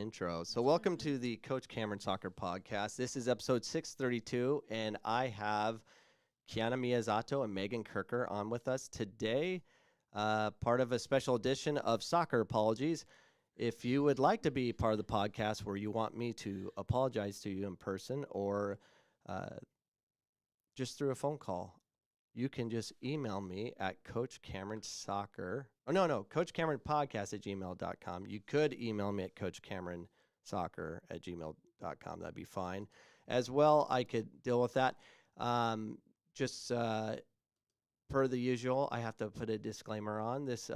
intro. So welcome to the Coach Cameron Soccer Podcast. This is episode 632, and I have Kiana Miyazato and Megan Kirker on with us today, part of a special edition of Soccer Apologies. If you would like to be part of the podcast where you want me to apologize to you in person or just through a phone call, you can just email me at Coach Cameron Soccer. Oh, no, Coach Cameron Podcast at gmail.com. You could email me at Coach Cameron Soccer at gmail.com. That'd be fine. As well, I could deal with that. Just per the usual, I have to put a disclaimer on this.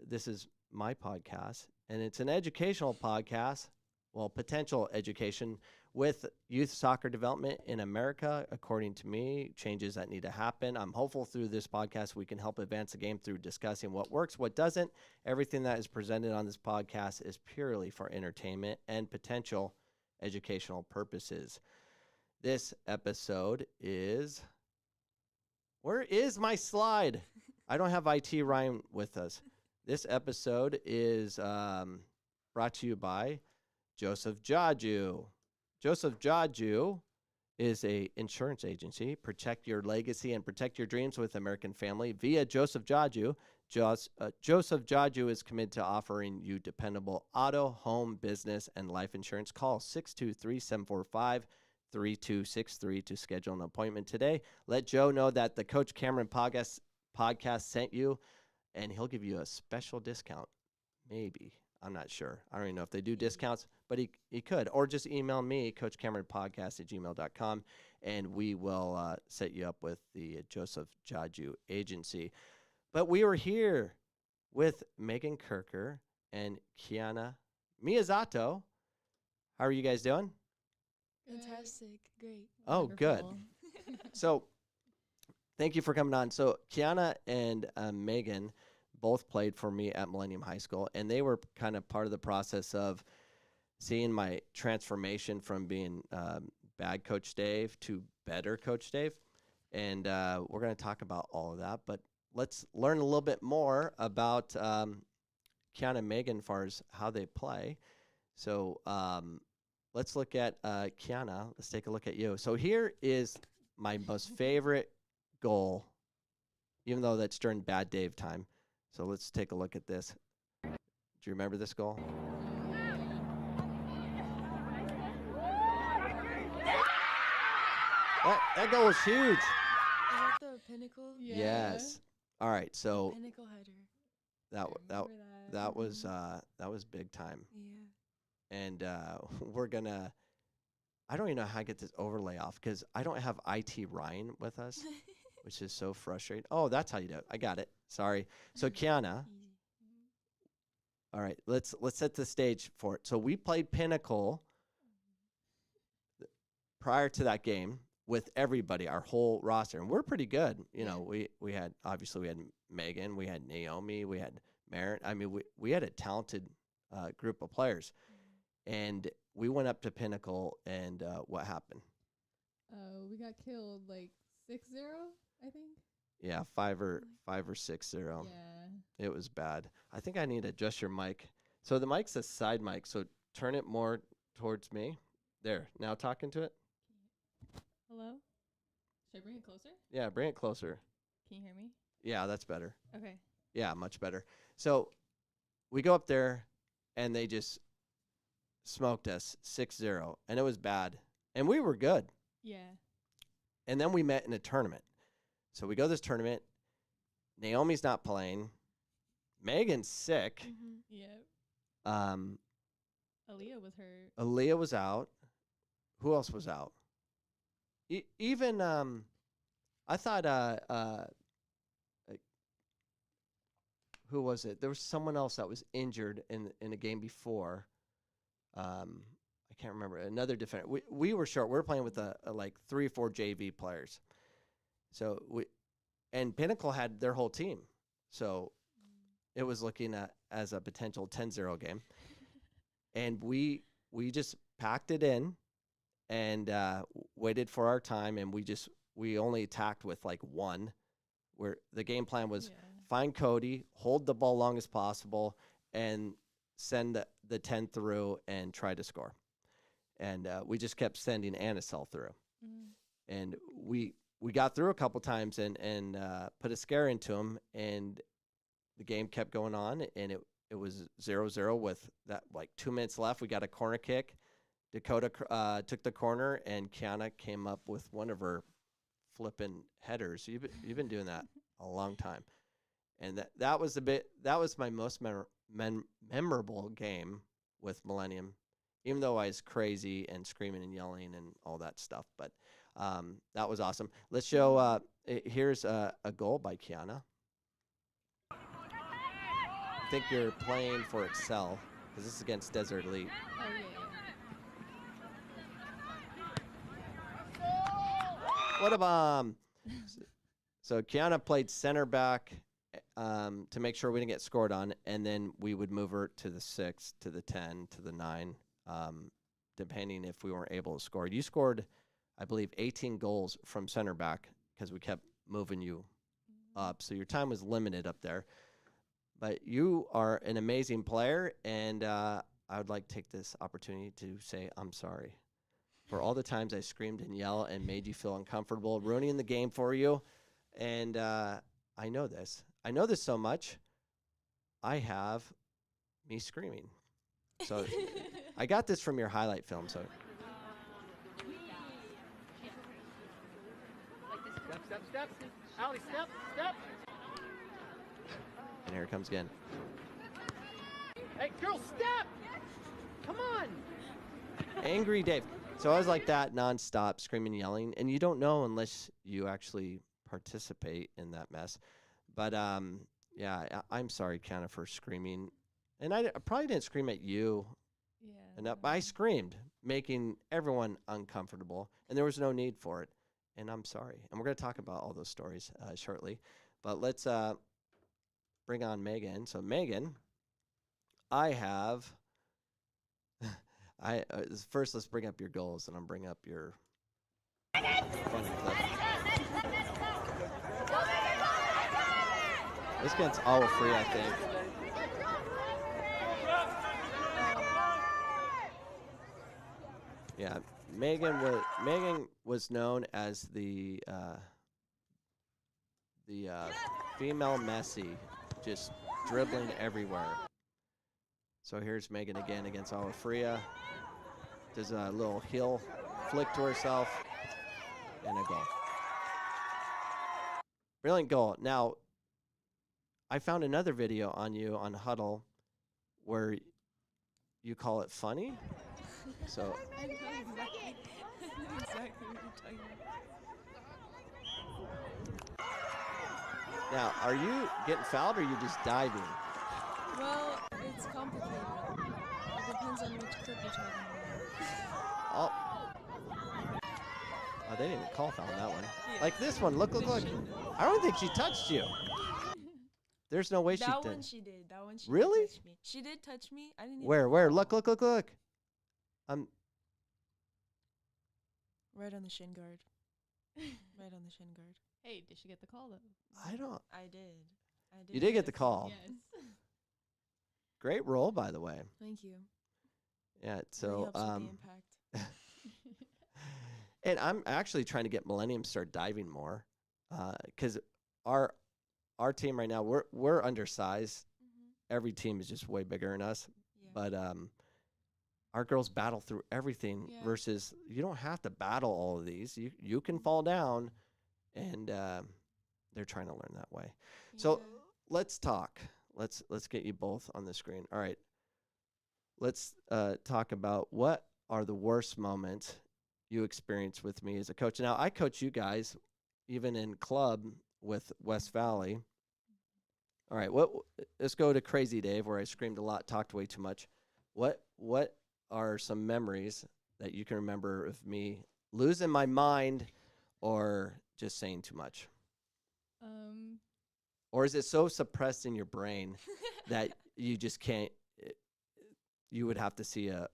This is my podcast, and it's an educational podcast. Well, potential education with youth soccer development in America, according to me, changes that need to happen. I'm hopeful through this podcast we can help advance the game through discussing what works, what doesn't. Everything that is presented on this podcast is purely for entertainment and potential educational purposes. This episode is... Where is my slide? I don't have IT Ryan with us. This episode is brought to you by Joseph Jaju. Joseph Jaju is a insurance agency. Protect your legacy and protect your dreams with American Family via Joseph Jaju. Joseph Jaju is committed to offering you dependable auto, home, business, and life insurance. Call 623-745-3263 to schedule an appointment today. Let Joe know that the Coach Cameron podcast sent you, and he'll give you a special discount. Maybe. I'm not sure. I don't even know if they do discounts, but he could. Or just email me, coachcameronpodcast@gmail.com, and we will set you up with the Joseph Jaju agency. But we were here with Megan Kirker and Kiana Miyazato. How are you guys doing? Fantastic. Great. Oh, good. So thank you for coming on. So Kiana and Megan both played for me at Millennium High School, and they were kind of part of the process of seeing my transformation from being bad Coach Dave to better Coach Dave. And we're going to talk about all of that, but let's learn a little bit more about Kiana and Megan as far as how they play. So let's look at Kiana. Let's take a look at you. So here is my most favorite goal, even though that's during bad Dave time. So let's take a look at this. Do you remember this goal? That goal was huge. Is that the pinnacle? Yeah. Yes. All right. So Pinnacle header. that was big time. Yeah. And we're gonna. I don't even know how I get this overlay off because I don't have IT Ryan with us, which is so frustrating. Oh, that's how you do it. I got it. Sorry. So Kiana. All right, let's set the stage for it. So we played Pinnacle prior to that game with everybody, our whole roster, and we're pretty good. You know, we had Megan, we had Naomi, we had Merritt. I mean, we had a talented group of players, and we went up to Pinnacle, and what happened? We got killed like 6-0, I think. Yeah, 5 or 6-0. Yeah. It was bad. I think I need to adjust your mic. So the mic's a side mic, so turn it more towards me. There. Now talking to it? Hello? Should I bring it closer? Yeah, bring it closer. Can you hear me? Yeah, that's better. Okay. Yeah, much better. So we go up there, and they just smoked us 6-0, and it was bad. And we were good. Yeah. And then we met in a tournament. So we go to this tournament. Naomi's not playing. Megan's sick. Mm-hmm. Yep. Aaliyah was hurt. Aaliyah was out. Who else was out? Even I thought who was it? There was someone else that was injured in a game before. I can't remember. Another defender. We were short. We were playing with like 3 or 4 JV players. So and Pinnacle had their whole team. So it was looking at as a potential 10-0 game. And we just packed it in and waited for our time, and we only attacked with like 1, where the game plan was find Cody, hold the ball long as possible, and send the 10 through and try to score. And we just kept sending Anisel through. And we got through a couple times and put a scare into him, and the game kept going on, and it was 0-0 with that, like 2 minutes left. We got a corner kick. Dakota took the corner, and Kiana came up with one of her flipping headers. You've been doing that a long time, and that was my most memorable game with Millennium, even though I was crazy and screaming and yelling and all that stuff. But that was awesome. Let's show. Here's a goal by Kiana. I think you're playing for Excel because this is against Desert Elite. Oh, yeah. What a bomb. So Kiana played center back to make sure we didn't get scored on, and then we would move her to the 6, to the 10, to the 9, depending if we weren't able to score. You scored, I believe, 18 goals from center back because we kept moving you up, so your time was limited up there. But you are an amazing player, and I would like to take this opportunity to say I'm sorry for all the times I screamed and yelled and made you feel uncomfortable, ruining the game for you. And I know this. I know this so much. I have me screaming. So I got this from your highlight film. So Step. Allie, step. and here it comes again. Hey, girl, step! Come on! Angry Dave. So I was like that nonstop, screaming, yelling, and you don't know unless you actually participate in that mess. But yeah, I'm sorry, Kiana, for screaming, and I probably didn't scream at you. Yeah. Enough. I screamed, making everyone uncomfortable, and there was no need for it. And I'm sorry. And we're going to talk about all those stories shortly. But let's bring on Megan. So Megan, I have. First, let's bring up your goals, and I'll bring up your funny clip. This gets all free, I think. Yeah, Megan was known as the female Messi, just dribbling everywhere. So here's Megan again against Alafria. Does a little heel flick to herself and a goal. Brilliant goal. Now, I found another video on you on Huddle where you call it funny. So I know exactly what you're talking about. now, are you getting fouled or are you just diving? Well, it's complicated. It depends on which clip you're talking about. Oh, they didn't even call foul on that one. Yeah. Like this one. Look. I don't think she touched you. There's no way she That did. one she did. That one she Really? did touch me. She did touch me. I didn't even Where? Look. Right on the shin guard. Right on the shin guard. Hey, did she get the call, though? I don't. I did. You did get the call. Yes. Great roll, by the way. Thank you. Yeah. Really So, helps with the impact. and I'm actually trying to get Millennium to start diving more, because our team right now we're undersized. Every team is just way bigger than us. Yeah. But our girls battle through everything versus you don't have to battle all of these. You can fall down, and they're trying to learn that way. So let's talk. Let's get you both on the screen. All right. Let's talk about what are the worst moments you experienced with me as a coach. Now, I coach you guys even in club with West Valley. All right, let's go to Crazy Dave, where I screamed a lot, talked way too much. What are some memories that you can remember of me losing my mind or just saying too much? Or is it so suppressed in your brain that you just can't? You would have to see a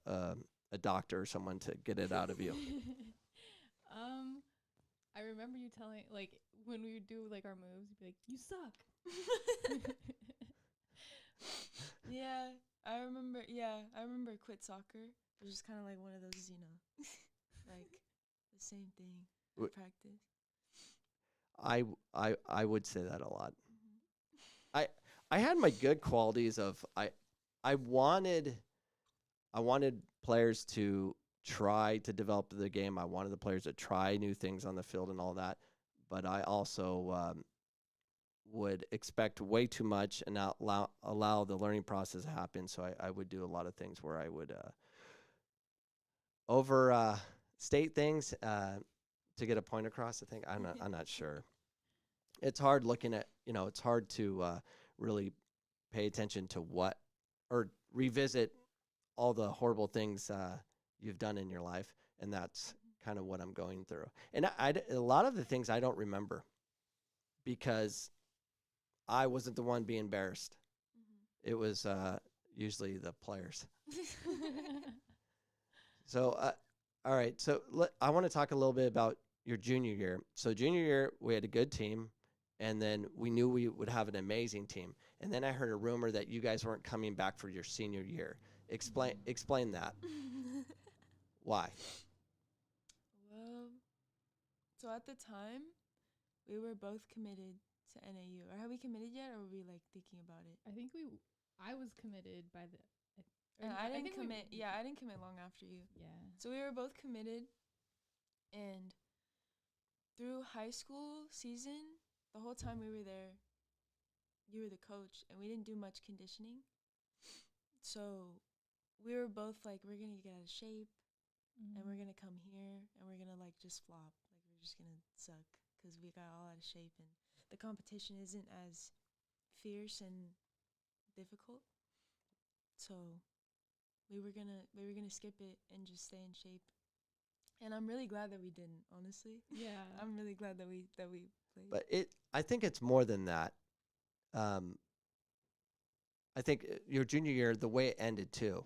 doctor or someone to get it out of you. I remember you telling, like, when we would do like our moves, you'd be like, "You suck." Yeah. I remember quit soccer. It was just kind of like one of those, like the same thing W- at practice. I would say that a lot. I had my good qualities of I wanted players to try to develop the game. I wanted the players to try new things on the field and all that. But I also would expect way too much and not allow the learning process to happen. So I would do a lot of things where I would over state things to get a point across. I think I'm not sure. It's hard looking at it's hard to really pay attention to what or revisit all the horrible things you've done in your life, and that's kind of what I'm going through. And a lot of the things I don't remember because I wasn't the one being embarrassed. It was usually the players. So, all right. So I want to talk a little bit about your junior year. So junior year, we had a good team, and then we knew we would have an amazing team. And then I heard a rumor that you guys weren't coming back for your senior year. Explain that. Why? Well, so at the time, we were both committed to NAU. Or have we committed yet, or were we like thinking about it? I was committed by the. And I didn't think commit. I didn't commit long after you. Yeah. So we were both committed, and through high school season, the whole time we were there, you were the coach, and we didn't do much conditioning. So we were both like, we're gonna get out of shape, and we're gonna come here, and we're gonna like just flop, like we're just gonna suck because we got all out of shape, and the competition isn't as fierce and difficult. So we were gonna skip it and just stay in shape. And I'm really glad that we didn't, honestly. Yeah. I'm really glad that we played. But I think it's more than that. I think your junior year, the way it ended too.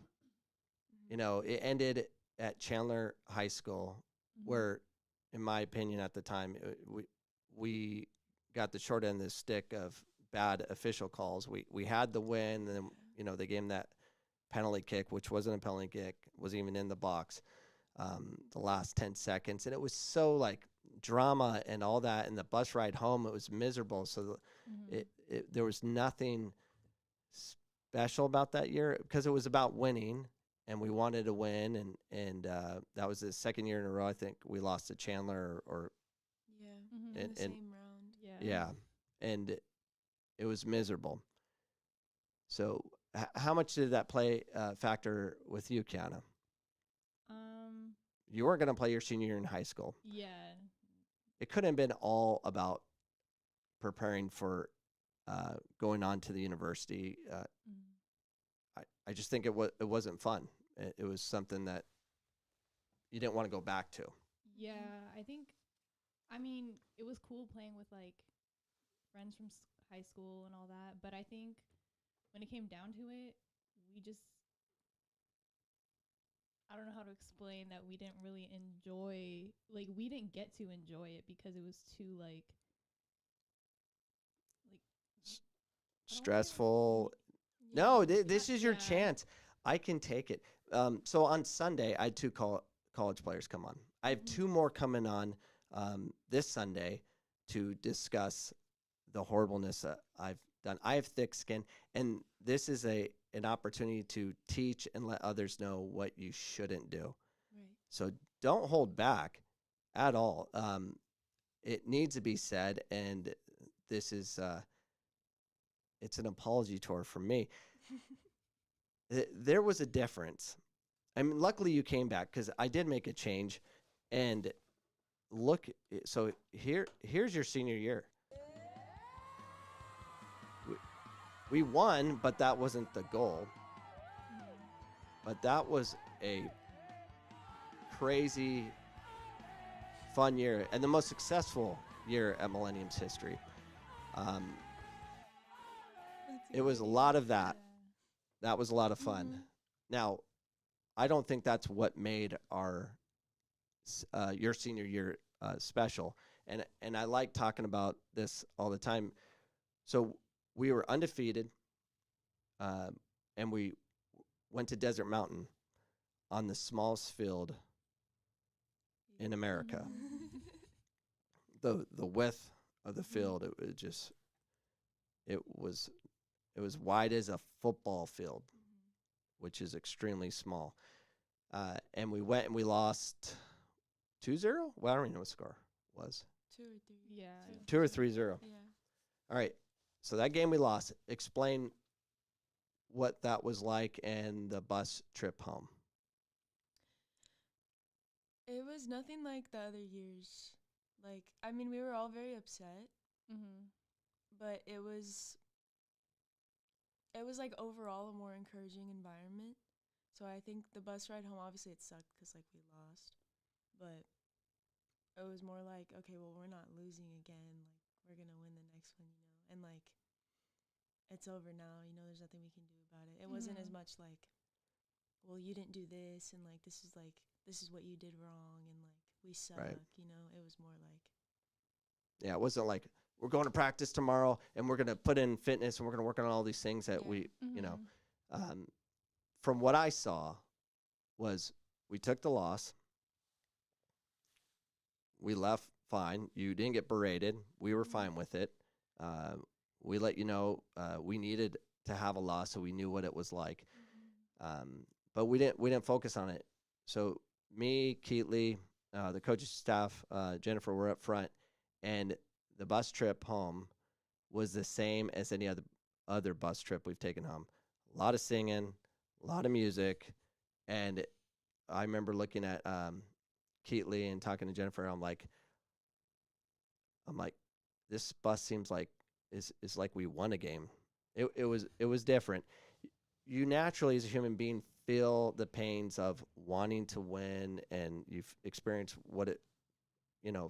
It ended at Chandler High School, where, in my opinion, at the time, we got the short end of the stick of bad official calls. We had the win, and then they gave him that penalty kick, which wasn't a penalty kick, wasn't even in the box. The last 10 seconds, and it was so like drama and all that. And the bus ride home, it was miserable. So there was nothing special about that year because it was about winning, and we wanted to win. And that was the second year in a row I think we lost to Chandler or in the same round. Yeah, and it was miserable. So how much did that play factor with you, Kiana? You weren't going to play your senior year in high school. Yeah. It couldn't have been all about preparing for going on to the university. I just think it wasn't fun. It was something that you didn't want to go back to. Yeah, I mean, it was cool playing with like friends from high school and all that, but I think when it came down to it, I don't know how to explain that we didn't really enjoy, like we didn't get to enjoy it because it was too like stressful. No, this is your chance. I can take it. So on Sunday, I had two college players come on. I have two more coming on this Sunday to discuss the horribleness that I've done. I have thick skin, and this is an opportunity to teach and let others know what you shouldn't do. Right. So don't hold back at all. It needs to be said, and this is it's an apology tour from me. There was a difference. I mean, luckily you came back because I did make a change. And look, so here's your senior year. We won, but that wasn't the goal. But that was a crazy, fun year and the most successful year at Millennium's history. It was a lot of that. That was a lot of fun. Now, I don't think that's what made your senior year special. And I like talking about this all the time. So we were undefeated, and we went to Desert Mountain on the smallest field in America. The width of the field, it was wide as a football field, which is extremely small. And we went and we lost 2-0. Well, I don't even know what the score was. 2 or 3. Yeah. 2 or 3-0. Yeah. All right. So that game we lost. Explain what that was like and the bus trip home. It was nothing like the other years. Like, I mean, we were all very upset, but it was like overall a more encouraging environment. So I think the bus ride home, obviously it sucked because like we lost, but it was more like, okay, well, we're not losing again. Like, we're going to win the next one, and like, it's over now, there's nothing we can do about it. It wasn't as much like, well, you didn't do this, and like, this is what you did wrong, and like, we suck, Right. It was more like, Yeah, it wasn't like we're going to practice tomorrow and we're going to put in fitness and we're going to work on all these things that from what I saw was we took the loss. We left fine. You didn't get berated. We were fine with it. We let you know we needed to have a loss, so we knew what it was like. But we didn't focus on it. So me, Keatley, the coaching staff, Jennifer, were up front, and the bus trip home was the same as any other bus trip we've taken home. A lot of singing, a lot of music, and I remember looking at Keatley and talking to Jennifer. I'm like, this bus seems like is like we won a game. It was different. You naturally, as a human being, feel the pains of wanting to win, and you've experienced what it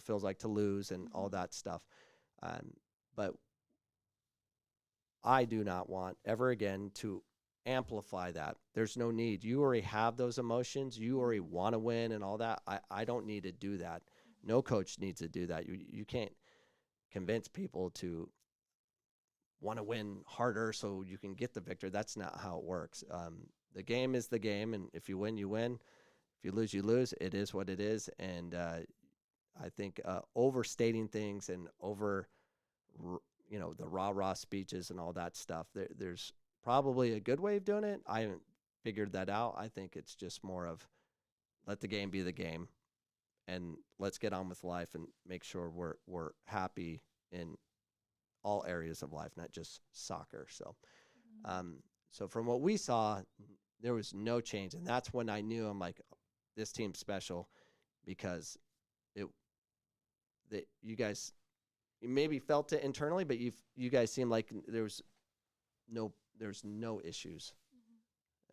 feels like to lose and all that stuff. But I do not want ever again to amplify that. There's no need. You already have those emotions. You already want to win and all that. I don't need to do that. No coach needs to do that. You can't convince people to want to win harder so you can get the victory. That's not how it works. The game is the game, and if you win, you win. If you lose, you lose. It is what it is, and I think overstating things and the rah-rah speeches and all that stuff, there's probably a good way of doing it. I haven't figured that out. I think it's just more of let the game be the game, and let's get on with life and make sure we're happy in all areas of life, not just soccer. So, so from what we saw, there was no change, and that's when I knew I'm like, this team's special, because you guys, you maybe felt it internally, but you guys seemed like there's no issues,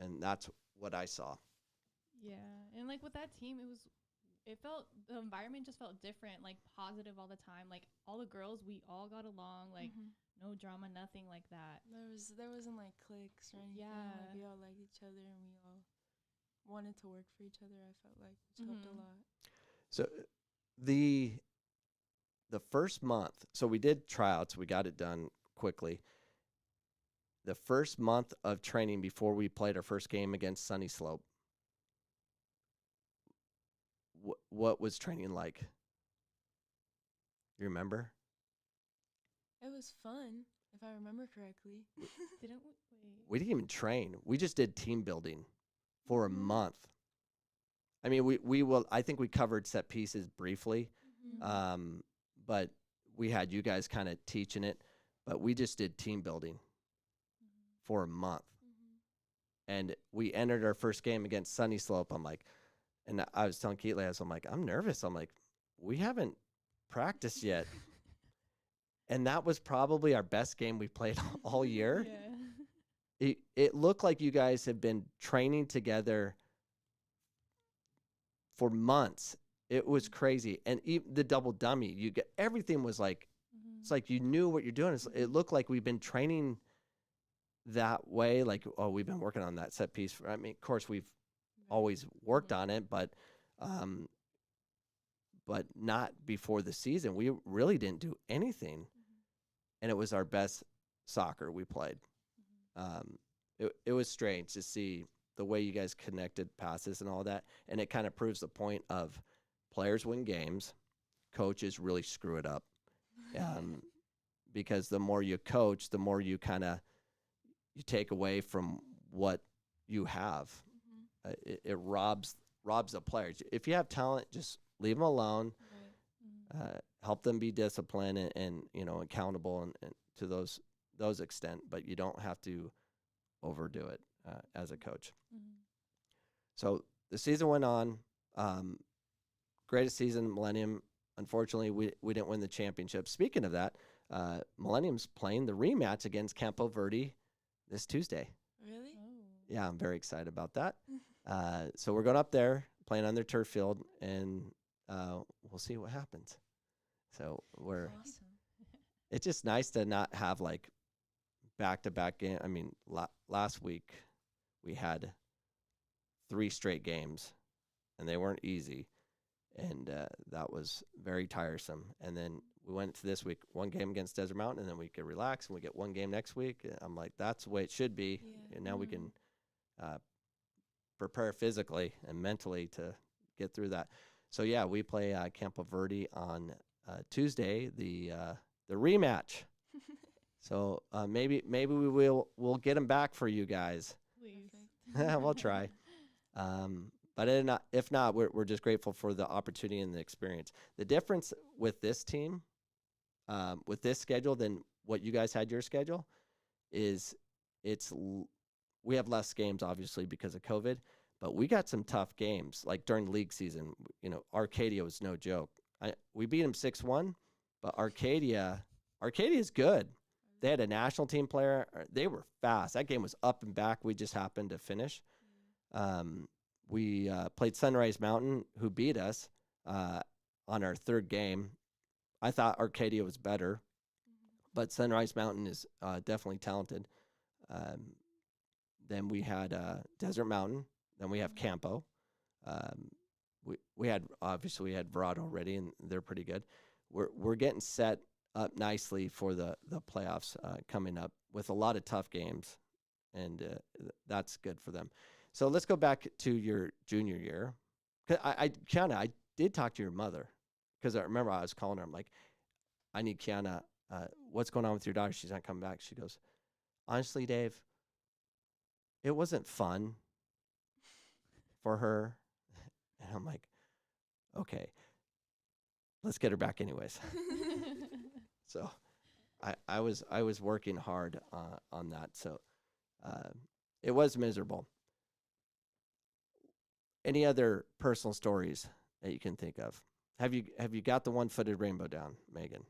and that's what I saw. Yeah, and like with that team, the environment just felt different, like positive all the time. Like all the girls, we all got along, like no drama, nothing like that. There wasn't like cliques or anything. Yeah. Like, we all liked each other and we all wanted to work for each other. I felt like, which helped a lot. So the first month, so we did tryouts, we got it done quickly. The first month of training before we played our first game against Sunny Slope, what was training like? You remember? It was fun, if I remember correctly. We didn't even train. We just did team building for a month. I mean, I think we covered set pieces briefly, but we had you guys kind of teaching it, but we just did team building for a month. And we entered our first game against Sunny Slope. I'm like, and I was telling Keatley, I'm like, I'm nervous. I'm like, we haven't practiced yet. And that was probably our best game we played all year. Yeah. It looked like you guys had been training together for months. It was crazy. And even the double dummy, everything was like, it's like you knew what you're doing. It looked like we've been training that way. Like, oh, we've been working on that set piece. I mean, of course, we've always worked on it, but not before the season. We really didn't do anything. And it was our best soccer we played. It was strange to see the way you guys connected passes and all that, and it kind of proves the point of players win games, coaches really screw it up, because the more you coach, the more you you take away from what you have. It robs the players. If you have talent, just leave them alone. Right. Help them be disciplined and accountable and to those extent, but you don't have to overdo it as a coach. So the season went on. Greatest season, Millennium. Unfortunately, we didn't win the championship. Speaking of that, Millennium's playing the rematch against Campo Verde this Tuesday. Really? Yeah, I'm very excited about that. So we're going up there, playing on their turf field, and we'll see what happens. So Awesome. it's just nice to not have like back-to-back game. I mean, last week we had 3 straight games, and they weren't easy, and that was very tiresome. And then we went to this week, 1 game against Desert Mountain, and then we could relax, and we get 1 game next week. I'm like, that's the way it should be. Yeah. And now we can prepare physically and mentally to get through that. So yeah, we play Campo Verde on Tuesday, the rematch. So maybe we'll get them back for you guys. Please. We'll try. But if not, we're just grateful for the opportunity and the experience. The difference with this team, with this schedule than what you guys had your schedule, is we have less games obviously because of COVID, but we got some tough games like during league season. Arcadia was no joke. We beat them 6-1, but Arcadia is good. They had a national team player. They were fast. That game was up and back. We just happened to finish. We played Sunrise Mountain, who beat us on our 3rd game. I thought Arcadia was better, but Sunrise Mountain is definitely talented. Then we had Desert Mountain. Then we have Campo. We had Verado already, and they're pretty good. We're getting set up nicely for the playoffs coming up with a lot of tough games, and that's good for them. So let's go back to your junior year. Kiana, I did talk to your mother because I remember I was calling her. I'm like, I need Kiana. What's going on with your daughter? She's not coming back. She goes, honestly, Dave, it wasn't fun for her. And I'm like, okay, let's get her back anyways. So I was working hard on that. So it was miserable. Any other personal stories that you can think of? Have you got the one-footed rainbow down, Megan?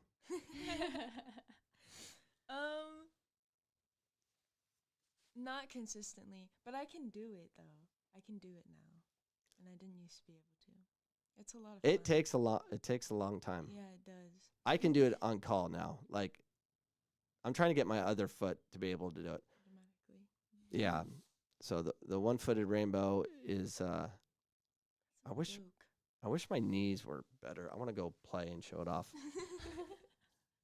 Not consistently, but I can do it though. I can do it now, and I didn't used to be able to. It's a lot of fun. It takes a long time. Yeah, it does. I can do it on call now. Like, I'm trying to get my other foot to be able to do it. Automatically. Yeah. So the one-footed rainbow is. I wish my knees were better. I want to go play and show it off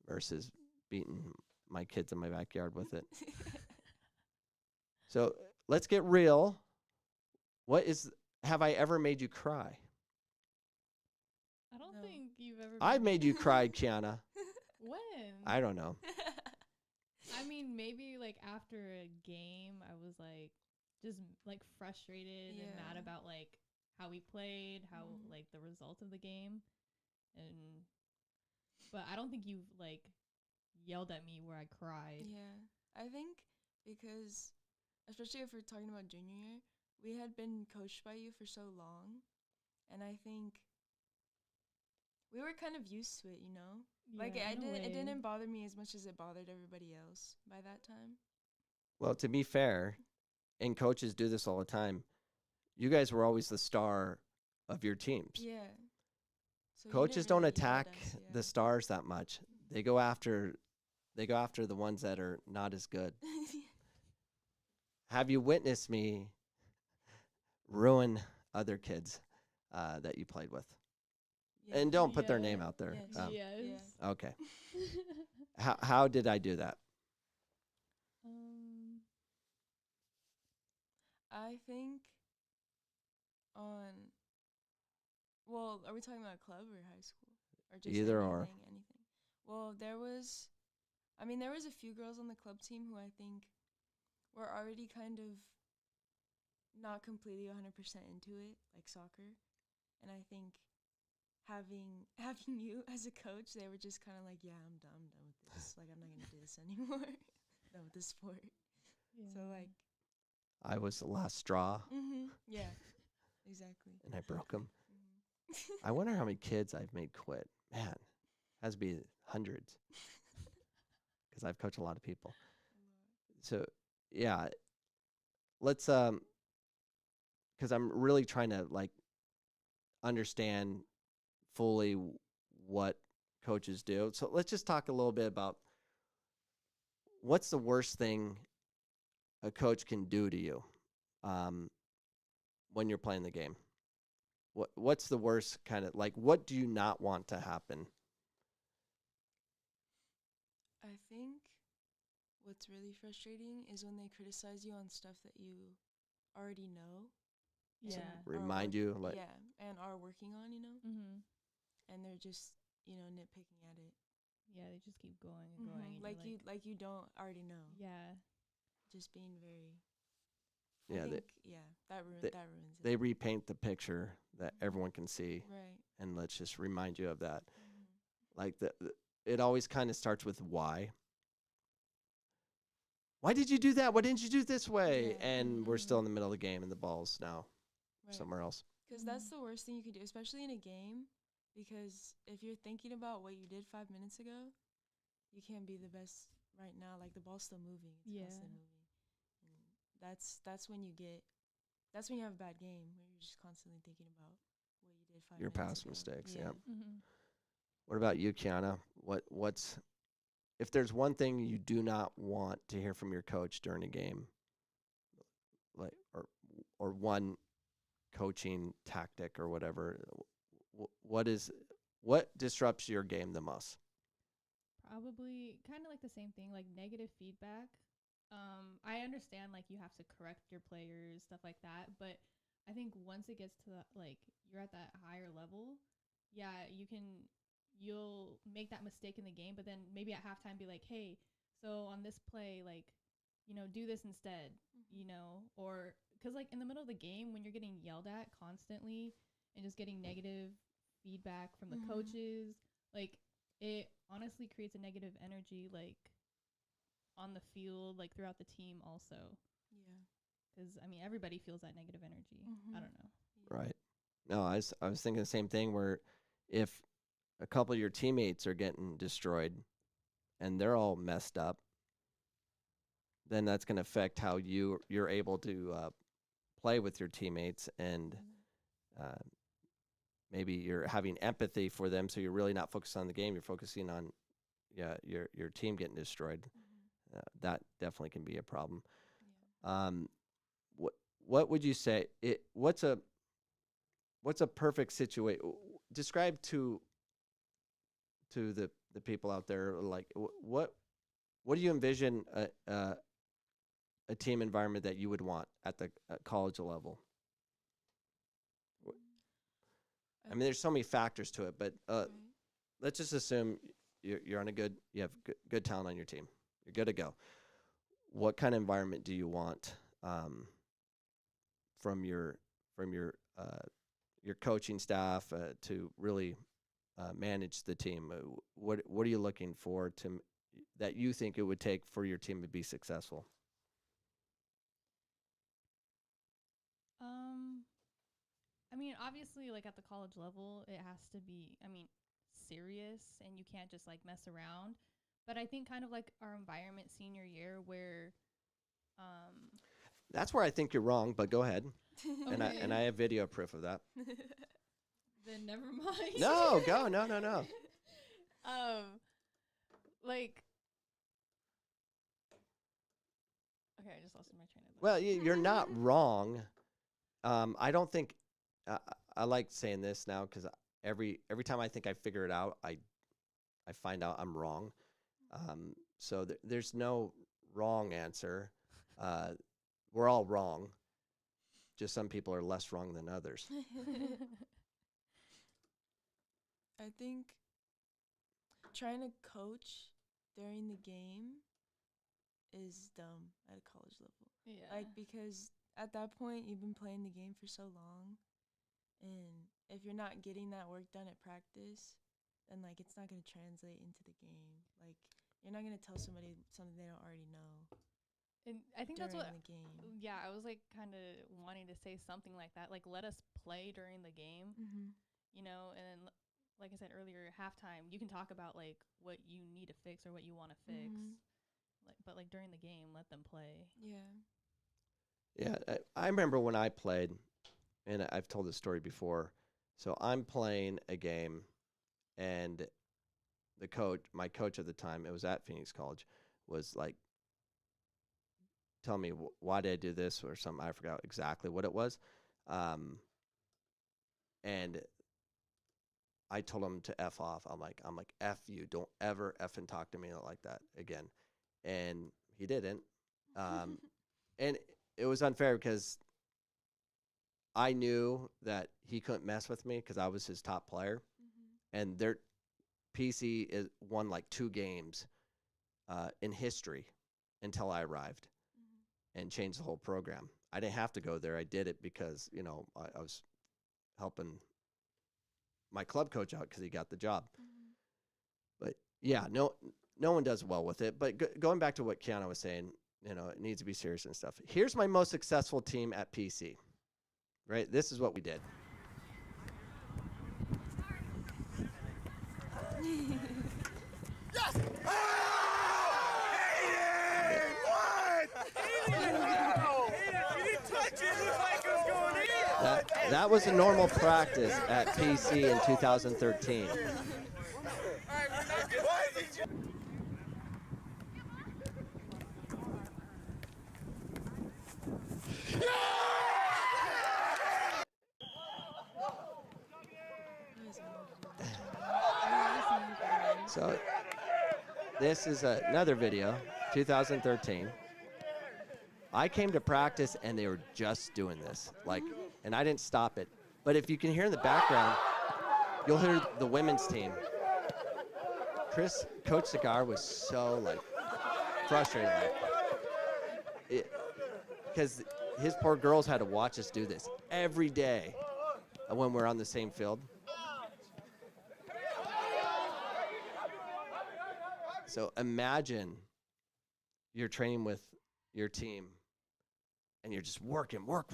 versus beating my kids in my backyard with it. So let's get real. Have I ever made you cry? I don't No. think you've ever. I've made you cry, Kiana. When? I don't know. I mean, maybe like after a game, I was like just like frustrated and mad Yeah. about like how we played, how like the result of the game, but I don't think you've like yelled at me where I cried. Yeah, I think because, especially if we're talking about junior year, we had been coached by you for so long, and I think we were kind of used to it, Like Yeah, in a it way. didn't bother me as much as it bothered everybody else by that time. Well, to be fair, and coaches do this all the time, you guys were always the star of your teams. Yeah. So you Coaches didn't don't really yell at attack us, the stars that much. They go after the ones that are not as good. Have you witnessed me ruin other kids that you played with? Yeah. And don't put their name out there. Yes. Yes. Okay. How did I do that? I think on, well, are we talking about club or high school? Or just Either or. anything? Well, there was a few girls on the club team who I think were already kind of not completely 100% into it, like soccer. And I think having you as a coach, they were just kind of like, yeah, I'm done with this. Like, I'm not going to do this anymore. Done with this sport. Yeah. So, like, I was the last straw, yeah, exactly. and I broke them. I wonder how many kids I've made quit. Man, has to be hundreds, because I've coached a lot of people. So, yeah, let's because I'm really trying to like understand fully what coaches do. So let's just talk a little bit about what's the worst thing a coach can do to you when you're playing the game. What's the worst kind of, like, what do you not want to happen? I think what's really frustrating is when they criticize you on stuff that you already know. Yeah. Remind you, like, yeah, and are working on, Mm-hmm. and they're just, nitpicking at it. Yeah, they just keep going and going. And Like you're like you don't already know. Yeah. Just being very. yeah, I think, that ruins it. they repaint the picture that everyone can see, Right. and let's just remind you of that. Mm-hmm. Like it always kind of starts with why. Why did you do that? Why didn't you do it this way? Yeah. And we're still in the middle of the game, and the ball's now Right. somewhere else. Because that's the worst thing you could do, especially in a game. Because if you're thinking about what you did 5 minutes ago, you can't be the best right now. Like, the ball's still moving. It's constantly moving. And that's when you have a bad game, where you're just constantly thinking about what you did 5 Your minutes past ago. mistakes, Yeah. yeah. Mm-hmm. What about you, Kiana? What's if there's one thing you do not want to hear from your coach during a game, like or one coaching tactic or whatever, what disrupts your game the most? Probably kind of like the same thing, like negative feedback. I understand like you have to correct your players, stuff like that, but I think once it gets to that, like you're at that higher level, yeah, you'll make that mistake in the game, but then maybe at halftime be like, hey, so on this play, like, do this instead, or because like in the middle of the game when you're getting yelled at constantly and just getting negative feedback from the coaches, like it honestly creates a negative energy, like on the field, like throughout the team also. Yeah. Because I mean, everybody feels that negative energy. I don't know. Right. No, I was thinking the same thing, where if a couple of your teammates are getting destroyed and they're all messed up, then that's going to affect how you're able to play with your teammates, and maybe you're having empathy for them, so you're really not focused on the game. You're focusing on your team getting destroyed. That definitely can be a problem. Yeah. What would you say? What's a perfect situation? Describe to the people out there, like what do you envision a team environment that you would want at the college level? I mean, there's so many factors to it, but let's just assume you have good talent on your team. You're good to go. What kind of environment do you want from your coaching staff to really manage the team? What are you looking for that you think it would take for your team to be successful? I mean, obviously, like at the college level, it has to be, serious, and you can't just like mess around. But I think kind of like our environment senior year, where that's where I think you're wrong. But go ahead, and I have video proof of that. Then never mind. No, go, no. Like, okay, I just lost my train of thought. Well, you're not wrong. I don't think I like saying this now, because every time I think I figure it out, I find out I'm wrong. So there's no wrong answer. We're all wrong. Just some people are less wrong than others. I think trying to coach during the game is dumb at a college level. Yeah. Like, because at that point, you've been playing the game for so long. And if you're not getting that work done at practice, then, like, it's not going to translate into the game. Like, you're not going to tell somebody something they don't already know And I think during that's what. the game. Yeah, I was like kind of wanting to say something like that. Like, let us play during the game, Mm-hmm. you know, and then, like I said earlier, halftime, you can talk about like what you need to fix or what you want to fix. But like during the game, let them play. Yeah. Yeah, I remember when I played, and I've told this story before. So I'm playing a game, and my coach at the time, it was at Phoenix College, was like, tell me why did I do this or something. I forgot exactly what it was. And I told him to F off. I'm like, F you. Don't ever effing talk to me like that again. And he didn't. And it was unfair because I knew that he couldn't mess with me because I was his top player. And their PC won like 2 games in history until I arrived and changed the whole program. I didn't have to go there. I did it because, you know, I was helping my club coach out because he got the job. But yeah, no one does well with it. But going back to what Kiana was saying, you know, it needs to be serious and stuff. Here's my most successful team at PC, right? This is what we did. That was a normal practice at PC in 2013. So this is another video, 2013. I came to practice and they were just doing this, like, and I didn't stop it. But if you can hear in the background, you'll hear the women's team. Coach Cigar was so like frustrated, because his poor girls had to watch us do this every day when we're on the same field. So imagine you're training with your team and you're just working, work,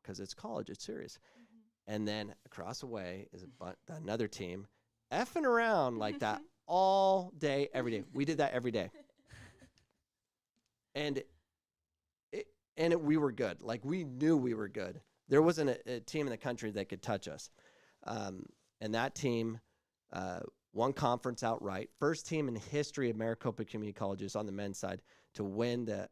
because it's college, it's serious. And then across the way is another team effing around like that all day, every day. We did that every day. And we were good. Like, we knew we were good. There wasn't a team in the country that could touch us. And that team won conference outright. First team in the history of Maricopa Community Colleges on the men's side to win the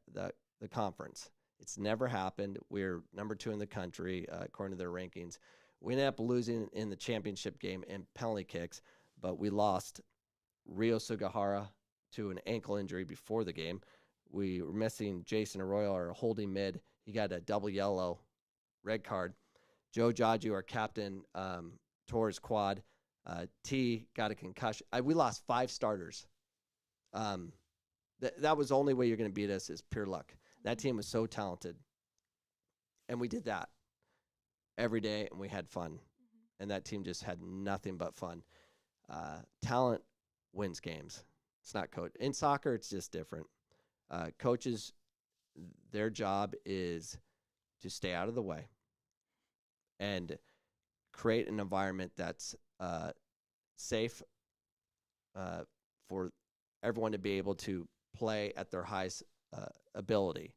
conference. It's never happened. We're number 2 in the country, according to their rankings. We ended up losing in the championship game in penalty kicks, but we lost Rio Sugahara to an ankle injury before the game. We were missing Jason Arroyo, our holding mid. He got a double yellow, red card. Joe Jaju, our captain, tore his quad. T got a concussion. We lost 5 starters. That was the only way you're going to beat us, is pure luck. That team was so talented. And we did that every day, and we had fun. And that team just had nothing but fun. Talent wins games. It's not coach. In soccer, it's just different. Coaches, their job is to stay out of the way and create an environment that's safe for everyone to be able to play at their highest ability.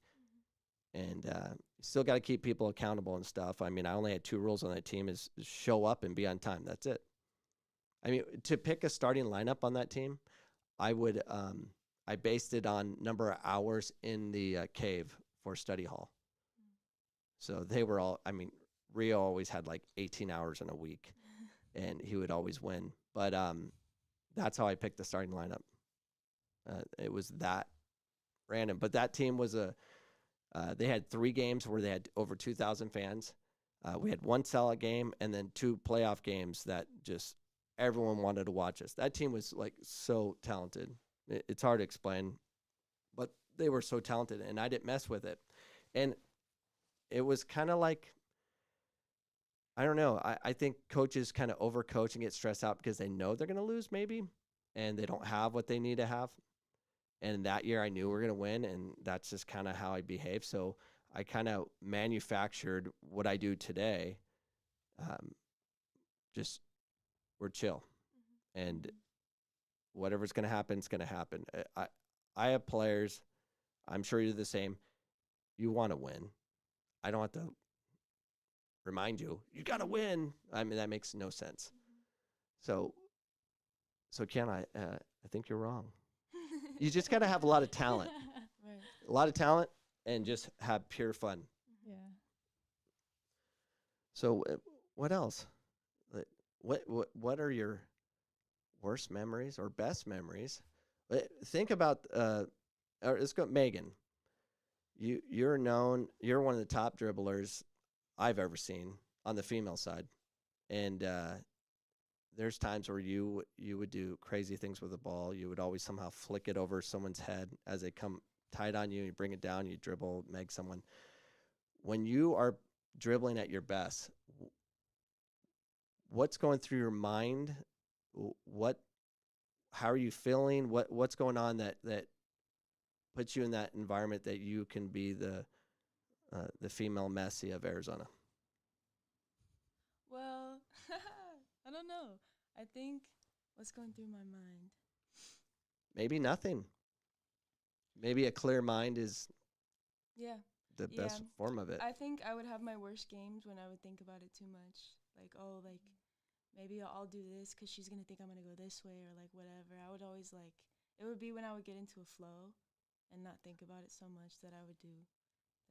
And you still got to keep people accountable and stuff. I mean, I only had 2 rules on that team: is show up and be on time. That's it. I mean, to pick a starting lineup on that team, I would I based it on number of hours in the cave for study hall. So they were all, I mean, Rio always had like 18 hours in a week, and he would always win. But that's how I picked the starting lineup. It was that random. But that team was They had 3 games where they had over 2,000 fans. We had 1 sellout game and then 2 playoff games that just everyone wanted to watch us. That team was like so talented. It's hard to explain, but they were so talented, and I didn't mess with it. And it was kind of like, I don't know. I think coaches kind of overcoach and get stressed out because they know they're going to lose maybe, and they don't have what they need to have. And that year I knew we were going to win, and that's just kind of how I behaved. So I kind of manufactured what I do today. Just we're chill, and whatever's going to happen, it's going to happen. I have players. I'm sure you're the same. You want to win. I don't have to remind you. You got to win. I mean, that makes no sense. So Kiana, I think you're wrong. You just got to have a lot of talent. Right. A lot of talent and just have pure fun. Yeah. So what else? What are your worst memories or best memories? Think about or let's go Megan. You're known, you're one of the top dribblers I've ever seen on the female side. And there's times where you would do crazy things with the ball. You would always somehow flick it over someone's head as they come tight on you. You bring it down, you dribble, meg someone. When you are dribbling at your best, what's going through your mind? How are you feeling? What's going on that puts you in that environment that you can be the female Messi of Arizona? Well, I don't know. I think what's going through my mind. Maybe nothing. Maybe a clear mind is Yeah. the best form of it. I think I would have my worst games when I would think about it too much. Like, oh, like, maybe I'll do this because she's going to think I'm going to go this way or, like, whatever. I would always, like, it would be when I would get into a flow and not think about it so much that I would do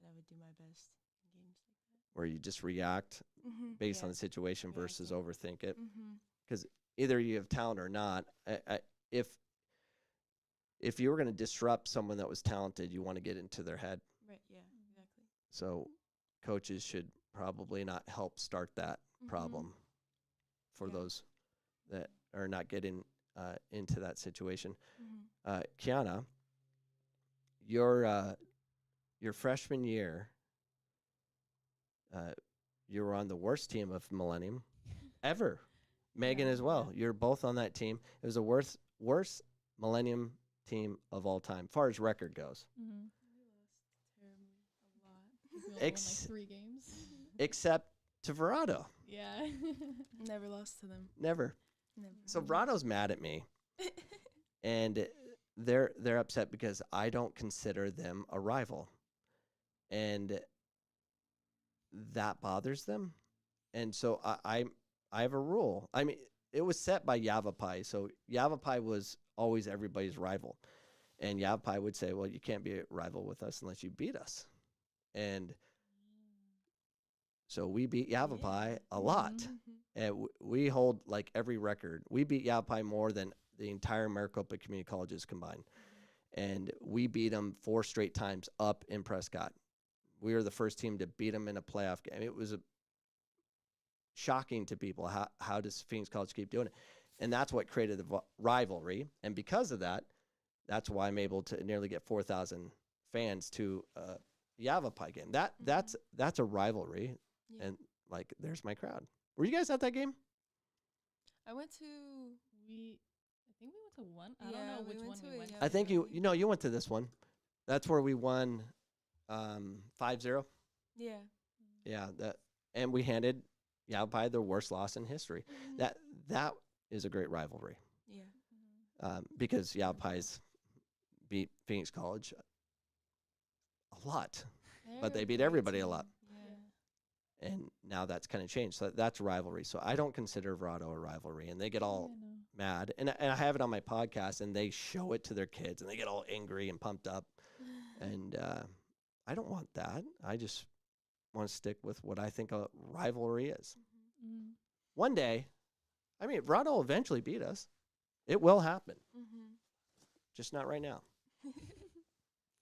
my best in games like that. Where you just react based on the situation Yeah, versus so- overthink it. Because either you have talent or not. If you were going to disrupt someone that was talented, you want to get into their head. Right, yeah, exactly. So coaches should probably not help start that problem for Yeah. those that are not getting into that situation. Mm-hmm. Kiana, your freshman year, you were on the worst team of Millennium ever. Megan as well. You're both on that team. It was the worst Millennium team of all time, far as record goes. Mm-hmm. We lost terribly a lot. We only won Ex- like 3 games. Except to Verado. Yeah. Never lost to them. Never. Never. So Verado's mad at me. And they're upset because I don't consider them a rival. And that bothers them. And so I have a rule. I mean, it was set by Yavapai. So Yavapai was always everybody's rival. And Yavapai would say, well, you can't be a rival with us unless you beat us. And so we beat Yavapai a lot. And we hold like every record. We beat Yavapai more than the entire Maricopa Community Colleges combined. And we beat them 4 straight times up in Prescott. We were the first team to beat them in a playoff game. It was shocking to people. How does Phoenix College keep doing it? And that's what created the rivalry. And because of that, that's why I'm able to nearly get 4,000 fans to Yavapai game. That's a rivalry. Yeah. And like, there's my crowd. Were you guys at that game? I went to. I think we went to one. I Yeah, don't know we which went one to we a went. Yavapai I think game. you went to this one. That's where we won 5-0. Yeah. Yeah, and we handed Yavapai their worst loss in history. That is a great rivalry. Yeah. Because Yavapai's beat Phoenix College a lot, but they They're a beat great everybody a team. lot. Yeah. And now that's kind of changed. So that's rivalry. So I don't consider Verado a rivalry, and they get all mad. And I have it on my podcast, and they show it to their kids, and they get all angry and pumped up. And I don't want that. I just want to stick with what I think a rivalry is. Mm-hmm. One day, I mean, Verado will eventually beat us. It will happen, just not right now.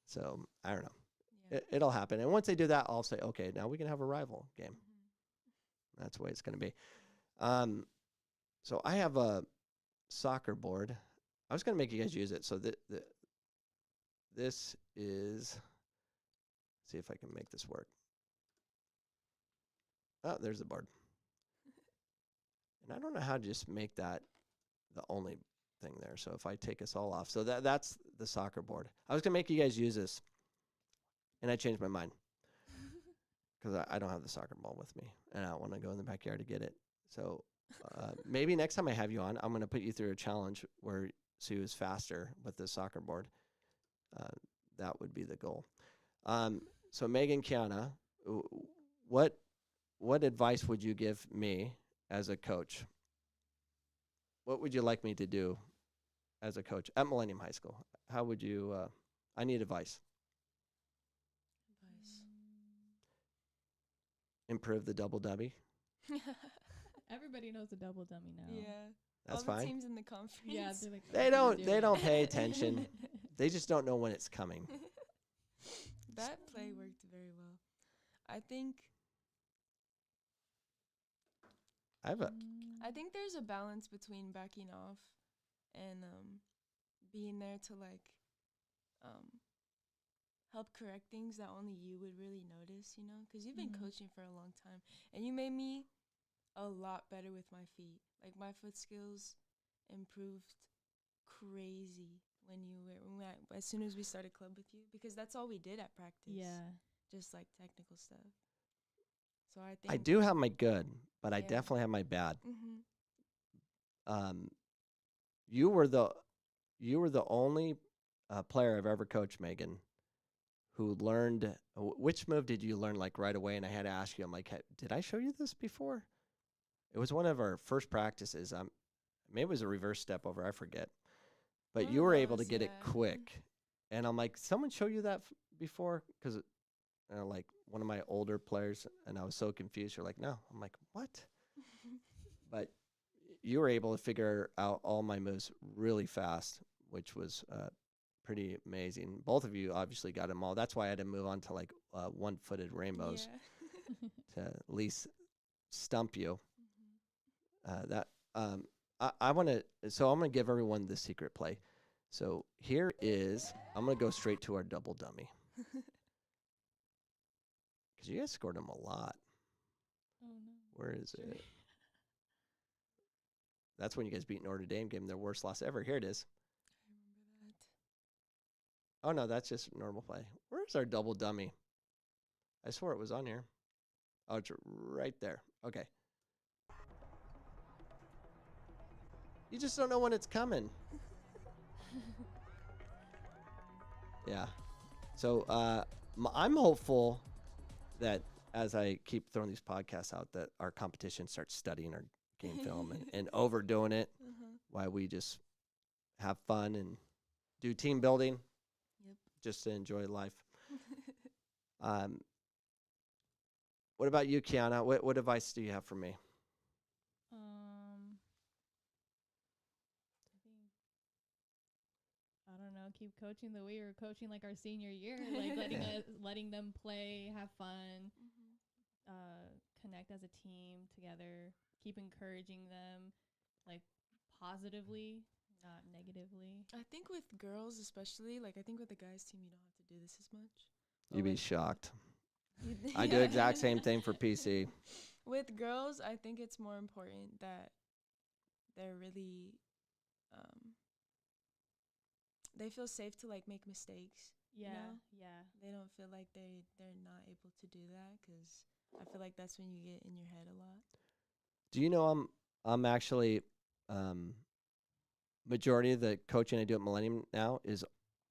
So I don't know. It'll happen. And once they do that, I'll say, okay, now we can have a rival game. That's the way it's going to be. So I have a soccer board. I was going to make you guys use it. So this is, see if I can make this work. Oh, there's the board. And I don't know how to just make that the only thing there. So if I take us all off. So that's the soccer board. I was going to make you guys use this. And I changed my mind. Because I don't have the soccer ball with me. And I don't want to go in the backyard to get it. So maybe next time I have you on, I'm going to put you through a challenge where Sue is faster with the soccer board. That would be the goal. So Megan, Kiana, what advice would you give me as a coach? What would you like me to do as a coach at Millennium High School? How would you, I need advice. Improve the double dummy. Everybody knows the double dummy now. Yeah. That's all the fine. teams in the conference. Yeah, they're like, They don't pay attention. They just don't know when it's coming. That play worked very well. I think there's a balance between backing off and being there to help correct things that only you would really notice, because you've been coaching for a long time and you made me a lot better with my feet. Like my foot skills improved crazy as soon as we started club with you, because that's all we did at practice. Yeah. Just like technical stuff. So I think I do have my good, but I definitely have my bad. Mm-hmm. You were the only player I've ever coached, Megan, who learned. Which move did you learn like right away? And I had to ask you. I'm like, did I show you this before? It was one of our first practices. Maybe it was a reverse step over. I forget. But you were able to get it quick, and I'm like, someone show you that before? Because like one of my older players, and I was so confused. You're like, no. I'm like, what? But you were able to figure out all my moves really fast, which was pretty amazing. Both of you obviously got them all. That's why I had to move on to like one-footed rainbows to at least stump you. I'm going to give everyone the secret play. So here is, I'm going to go straight to our double dummy. Because you guys scored them a lot. Oh, no. Where is it? That's when you guys beat Notre Dame, gave them their worst loss ever. Here it is. I remember that. Oh, no, that's just normal play. Where's our double dummy? I swore it was on here. Oh, it's right there. Okay. You just don't know when it's coming. Yeah. So I'm hopeful that as I keep throwing these podcasts out, that our competition starts studying our game film and overdoing it, while we just have fun and do team building, just to enjoy life. What about you, Kiana? What advice do you have for me? I don't know, keep coaching the way we were coaching like our senior year, like letting them play, have fun, connect as a team together, keep encouraging them, like positively, not negatively. I think with girls especially, like I think with the guys team you don't have to do this as much. You'd be shocked. I do exact same thing for PC. With girls, I think it's more important that they're really they feel safe to like make mistakes. Yeah, you know? yeah. They don't feel like they're not able to do that, because I feel like that's when you get in your head a lot. Do you know I'm actually majority of the coaching I do at Millennium now is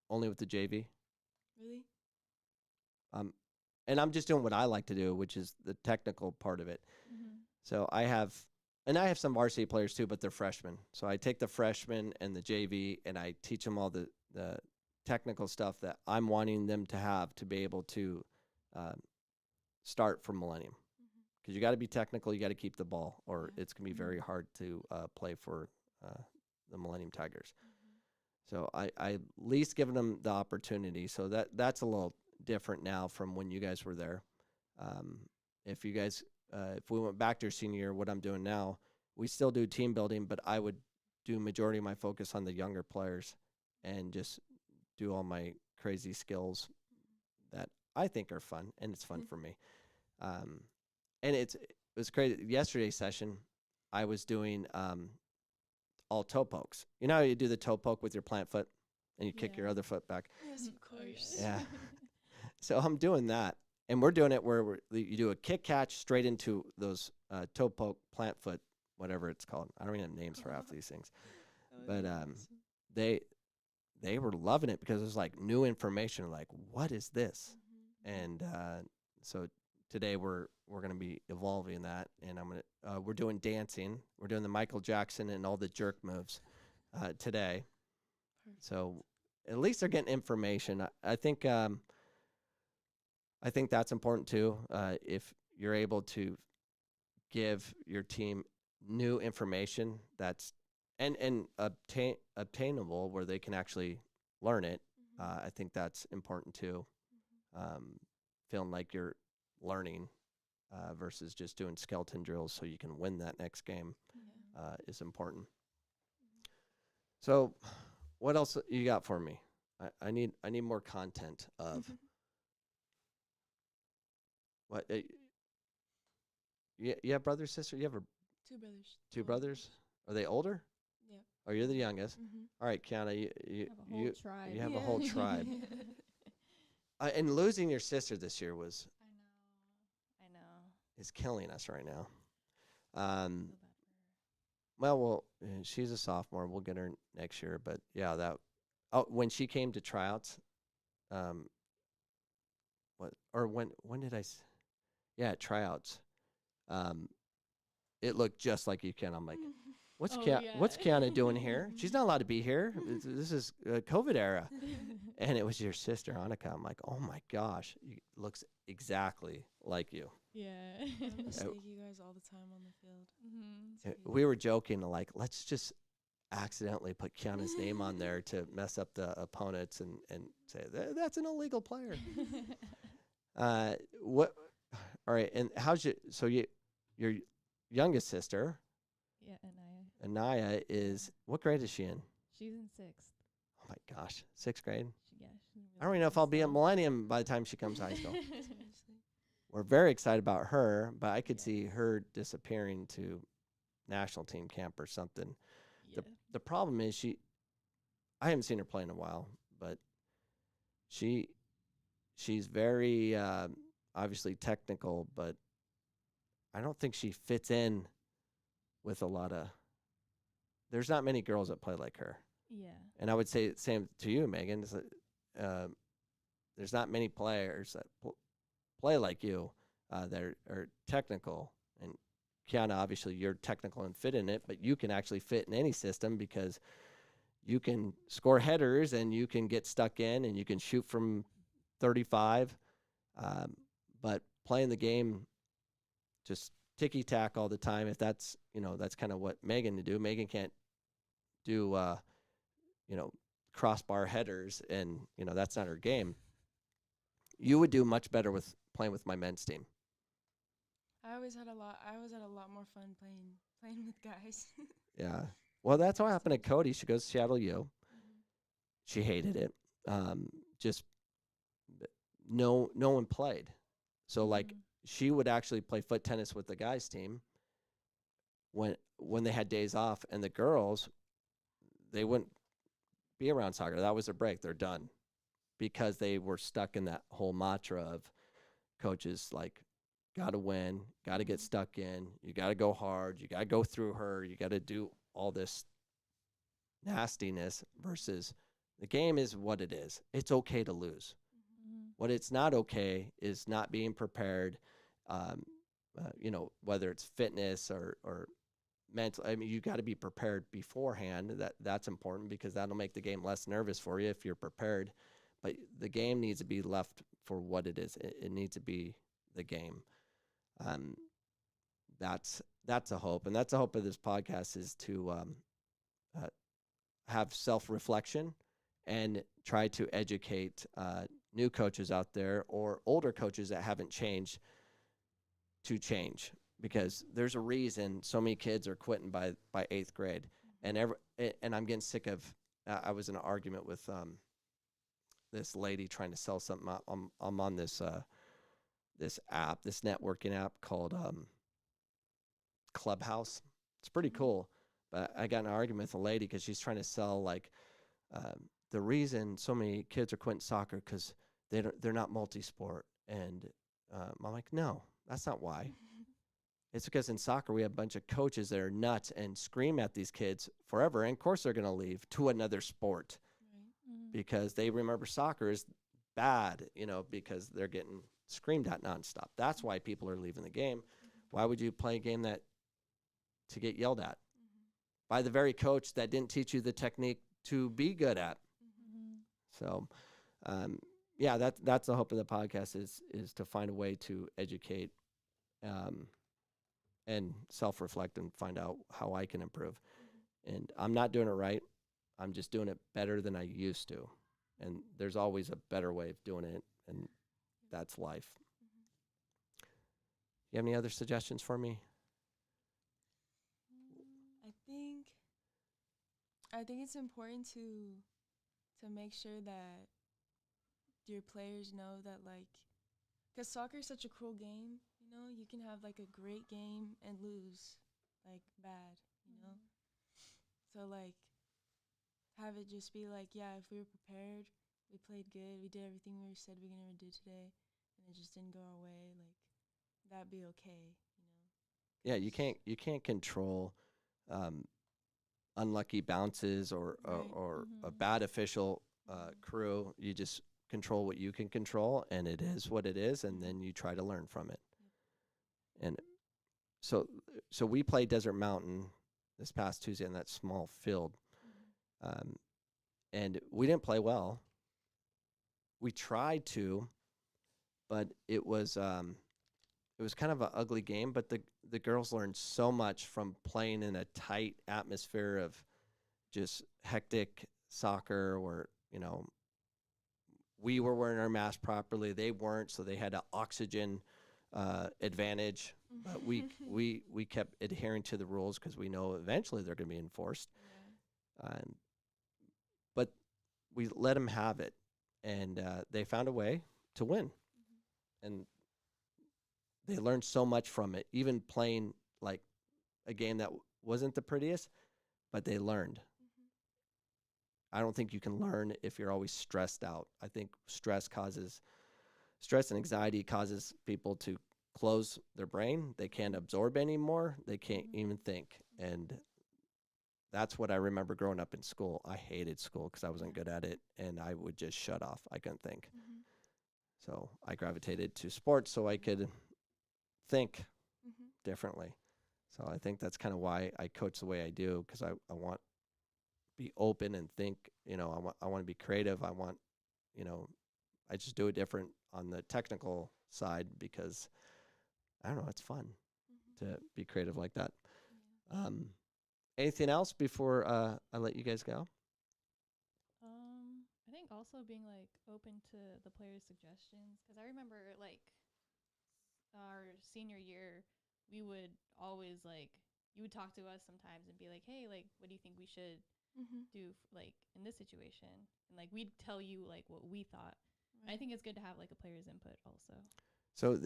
only with the JV. Really? And I'm just doing what I like to do, which is the technical part of it. Mm-hmm. So I have some varsity players too, but they're freshmen. So I take the freshmen and the JV and I teach them all the technical stuff that I'm wanting them to have to be able to start from Millennium. Because you got to be technical, you got to keep the ball, or it's going to be very hard to play for the Millennium Tigers. So I at least giving them the opportunity. So that's a little different now from when you guys were there. If you guys, if we went back to your senior year, what I'm doing now, we still do team building, but I would do majority of my focus on the younger players and just do all my crazy skills that I think are fun, and it's fun for me. And it was crazy. Yesterday's session, I was doing all toe pokes. You know how you do the toe poke with your plant foot and you kick your Yeah. other foot back? Yes, of course. Yeah. So I'm doing that. And we're doing it where you do a kick catch straight into those toe poke, plant foot, whatever it's called. I don't even have names for half these things. But they were loving it because it was like new information. Like, what is this? And so today we're going to be evolving that, and we're doing dancing. We're doing the Michael Jackson and all the jerk moves today. So at least they're getting information. I think that's important too. If you're able to give your team new information that's and obtainable where they can actually learn it, I think that's important too. Feeling like you're learning versus just doing skeleton drills so you can win that next game is important. So what else you got for me? I need more content of what you have brothers, sister? You have Two brothers. two brothers? Are they older? Yeah. Oh, you're the youngest. All right, Kiana, you have a whole tribe. And losing your sister this year I know. is killing us right now. I feel bad for her. Well, she's a sophomore. We'll get her next year. But yeah, when she came to tryouts, when did at tryouts, it looked just like you can. I'm like, what's Kiana doing here? She's not allowed to be here. This is COVID era. And it was your sister, Annika. I'm like, oh my gosh, looks exactly like you. Yeah. I mistake you guys all the time on the field. We were joking, like, let's just accidentally put Kiana's name on there to mess up the opponents and say, that's an illegal player. What? All right, and your youngest sister, Yeah, Anaya, is, what grade is she in? she's in 6th. Oh my gosh, 6th grade. She's I don't even know if I'll be at Millennium by the time she comes to high school. We're very excited about her, but I could see her disappearing to national team camp or something. Yeah. The problem is I haven't seen her play in a while, but she's very obviously technical, but I don't think she fits in with a lot of. There's not many girls that play like her. Yeah. And I would say the same to you, Megan. Is that, there's not many players that play like you that are technical. And Kiana, obviously, you're technical and fit in it, but you can actually fit in any system because you can score headers and you can get stuck in and you can shoot from 35. But playing the game just ticky-tack all the time, if that's kind of what Megan to do. Megan can't do, crossbar headers, and, that's not her game. You would do much better with playing with my men's team. I always had a lot more fun playing with guys. Yeah. Well, that's what happened to Cody. She goes to Seattle U. She hated it. Just no one played. So, like, she would actually play foot tennis with the guys' team when they had days off, and the girls, they wouldn't be around soccer. That was their break. They're done because they were stuck in that whole mantra of coaches, like, got to win, got to get stuck in, you got to go hard, you got to go through her, you got to do all this nastiness versus the game is what it is. It's okay to lose. What it's not okay is not being prepared, whether it's fitness or mental. I mean, you got to be prepared beforehand. That's important because that'll make the game less nervous for you if you're prepared. But the game needs to be left for what it is. It needs to be the game. That's a hope, and that's a hope of this podcast is to have self-reflection and try to educate new coaches out there or older coaches that haven't changed to change, because there's a reason so many kids are quitting by 8th grade. And I'm getting sick of, I was in an argument with this lady trying to sell something. I'm on this app, this networking app called Clubhouse. It's pretty cool. But I got in an argument with a lady because she's trying to sell like the reason so many kids are quitting soccer because they're not multi-sport. And I'm like, no, that's not why. It's because in soccer we have a bunch of coaches that are nuts and scream at these kids forever. And of course they're going to leave to another sport because they remember soccer is bad, because they're getting screamed at nonstop. That's why people are leaving the game. Why would you play a game to get yelled at by the very coach that didn't teach you the technique to be good at? So, that's the hope of the podcast is to find a way to educate and self-reflect and find out how I can improve. And I'm not doing it right. I'm just doing it better than I used to. And there's always a better way of doing it, and that's life. You have any other suggestions for me? I think it's important to make sure that your players know that, like, because soccer is such a cruel game, you can have like a great game and lose like bad, So like have it just be like, yeah, if we were prepared, we played good, we did everything we said we were gonna do today, and it just didn't go our way, like that'd be okay, Yeah, you can't control unlucky bounces or a bad official crew. You just control what you can control, and it is what it is, and then you try to learn from it. And so we played Desert Mountain this past Tuesday in that small field, and we didn't play well. We tried to, but it was kind of an ugly game. But the girls learned so much from playing in a tight atmosphere of just hectic soccer, where we were wearing our mask properly, they weren't, so they had an oxygen advantage. But we kept adhering to the rules because we know eventually they're going to be enforced. But we let them have it, and they found a way to win. And they learned so much from it, even playing like a game that wasn't the prettiest, but they learned. I don't think you can learn if you're always stressed out. I think stress and anxiety causes people to close their brain. They can't absorb anymore. They can't even think. And that's what I remember growing up in school. I hated school because I wasn't good at it, and I would just shut off. I couldn't think. So I gravitated to sports so I could think differently. So I think that's kind of why I coach the way I do, because I want to be open and think, I want to be creative. I want, I just do it different on the technical side because, I don't know, it's fun to be creative like that. Anything else before I let you guys go? I think also being like open to the players' suggestions, because I remember like our senior year, we would always like, you would talk to us sometimes and be like, hey, like, what do you think we should do like in this situation? And like we'd tell you like what we thought. I think it's good to have like a player's input also. So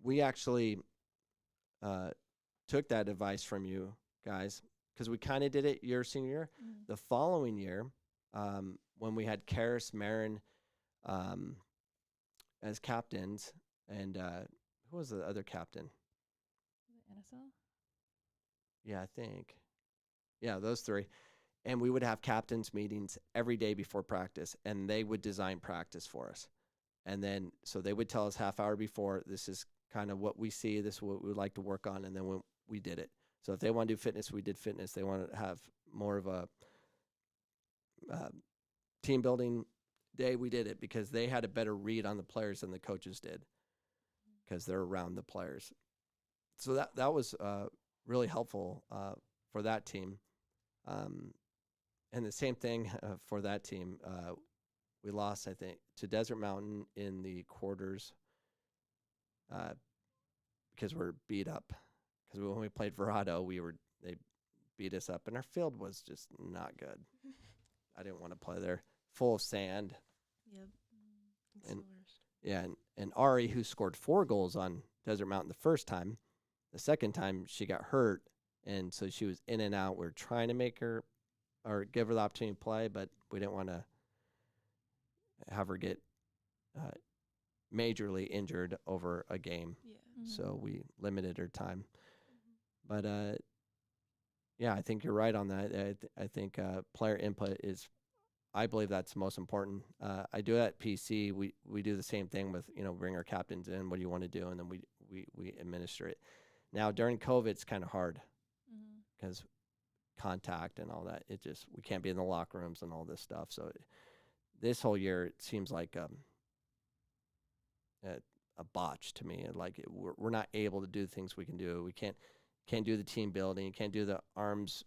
we actually took that advice from you guys, because we kind of did it your senior year. The following year, when we had Karis, Marin as captains, and who was the other captain? NSL? Yeah, I think. Yeah, those three. And we would have captains meetings every day before practice, and they would design practice for us. And then, so they would tell us half hour before, this is kind of what we see, this is what we would like to work on, and then we did it. So if they want to do fitness, we did fitness. They want to have more of a team building day, we did it, because they had a better read on the players than the coaches did, because they're around the players. So that was really helpful for that team. And the same thing for that team. we lost, I think, to Desert Mountain in the quarters because we're beat up. Because when we played Verado, they beat us up, and our field was just not good. I didn't want to play there. Full of sand. Yep. It's And- the worst. Yeah, and Ari, who scored 4 goals on Desert Mountain the first time, the second time she got hurt, and so she was in and out. We were trying to make her or give her the opportunity to play, but we didn't want to have her get majorly injured over a game. Yeah. So we limited her time. But yeah, I think you're right on that. I think player input is, I believe that's most important. I do that at PC. We do the same thing with, bring our captains in. What do you want to do? And then we administer it. Now during COVID, it's kind of hard because contact and all that. We can't be in the locker rooms and all this stuff. So this whole year, it seems like a botch to me. Like we're not able to do the things we can do. We can't do the team building. You can't do the arms,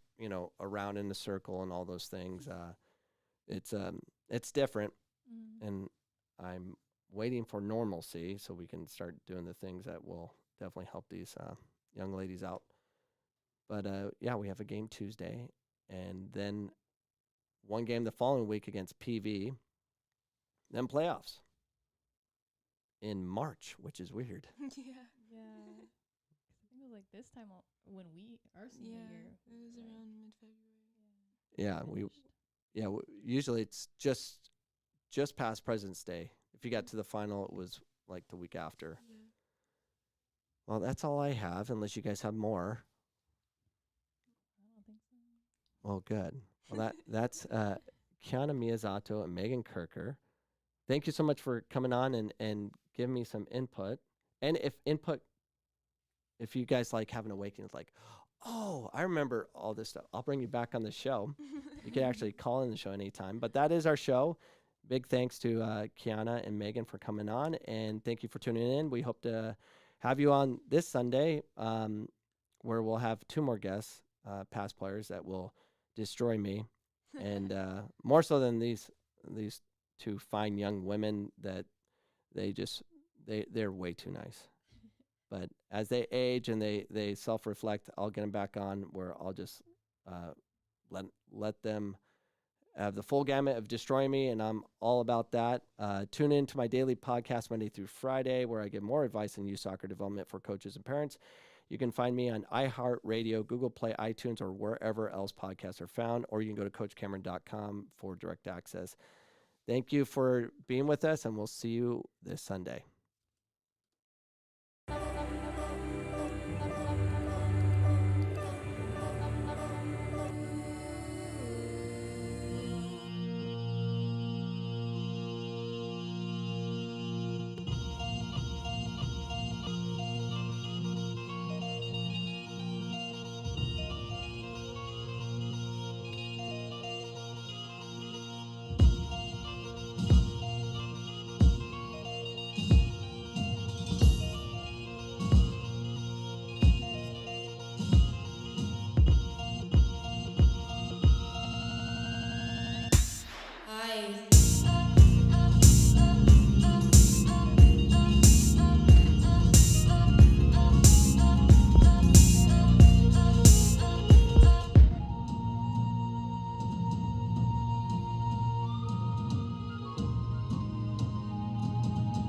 around in the circle and all those things. It's different, and I'm waiting for normalcy so we can start doing the things that will definitely help these young ladies out. But yeah, we have a game Tuesday, and then one game the following week against PV, then playoffs in March, which is weird. Yeah. Yeah. I think it was like this time when our senior Yeah. year. It was around mid-February. Yeah, usually it's just past President's Day. If you got to the final, it was like the week after. Yeah. Well, that's all I have, unless you guys have more. I don't think so. Well, good. Well, that's Kiana Miyazato and Megan Kirker. Thank you so much for coming on and giving me some input. And if you guys like have an awakening, it's like, oh, I remember all this stuff, I'll bring you back on the show. You can actually call in the show anytime. But that is our show. Big thanks to Kiana and Megan for coming on, and thank you for tuning in. We hope to have you on this Sunday, where we'll have 2 more guests, past players that will destroy me, and more so than these 2 fine young women that they're way too nice. But as they age and they self-reflect, I'll get them back on where I'll just let them have the full gamut of destroying me, and I'm all about that. Tune in to my daily podcast Monday through Friday, where I give more advice on youth soccer development for coaches and parents. You can find me on iHeartRadio, Google Play, iTunes, or wherever else podcasts are found, or you can go to CoachCameron.com for direct access. Thank you for being with us, and we'll see you this Sunday.